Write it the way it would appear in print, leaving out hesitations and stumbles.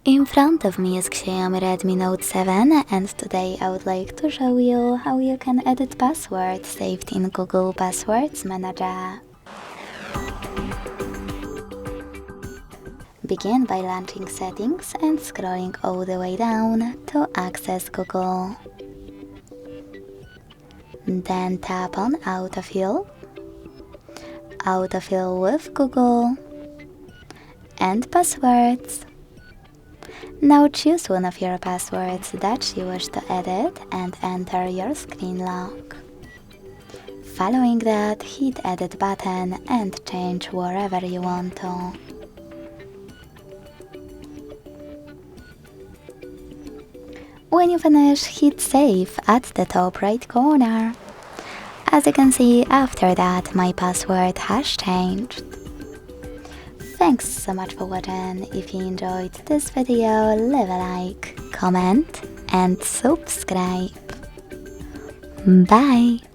In front of me is Xiaomi Redmi Note 7 and today I would like to show you how you can edit passwords saved in Google Passwords Manager. Begin by launching Settings and scrolling all the way down to access Google. Then tap on Autofill, Autofill with Google, and Passwords. Now choose one of your passwords that you wish to edit and enter your screen lock. Following that, hit Edit button and change wherever you want to. When you finish, hit Save at the top right corner. As you can see, after that my password has changed. Thanks so much for watching. If you enjoyed this video, leave a like, comment and subscribe. Bye!